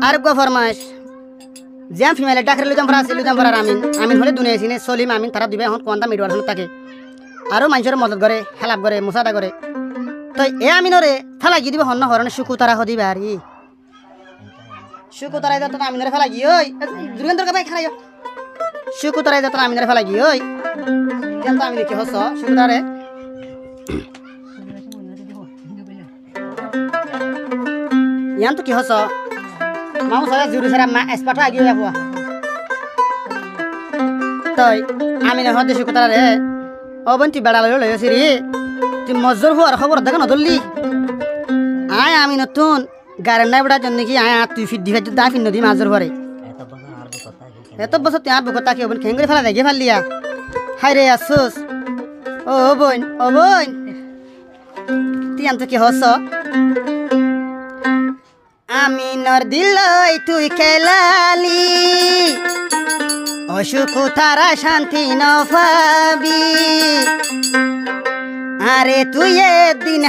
আর গো ফরমাইশ jam ফিমেলে ডাকরে লুজাম ফরার আমিন হলে দুনিয়া সিনে সলিম আমিন তারা দিবে এখন কোনটা মিডওয়ার থাকে আরো মানুষের মদত করে হেলাপ করে মুসাদা করে তো এ আমিনরে ফেলা গিয়ে দিবে হন্য হরণে শুকু তারা হদিবে আর ই শুকু তারাই যত আমিনরে ফেলা গিয়ে ওই দুর্গেন্দ্র কাবাই খারাইও শুকু তারাই যত আমিনরে ফেলা গিয়ে ওই কেন আমিন কি হস শুকু তারে ইয়ান তো কি হস মামু সারা জুরি সারা মা এসপাটা আগিয়ে যাব তাই আমিনে হদে শুকু তারে অবন্তি বেড়া লই সিরি তুই মজুর হওয়ার খবর দেখো না ধরলি আয় আমি নতুন গাড়ি নাই বেড়ার জন্য কি আয় তুই ফিট দিবে দা ফির নদী মাজুর ঘরে এত বছর তুই আর বুকর তাকে ওবন খেঙ্গরে ফেলা দেখে ফেললিয়া হাই রে আসুস ও বোন তুই আম তো কি হস আমি নর দিলই তুই খেলালি অসুখ তারা শান্তি নফাবি আরে তুই দিন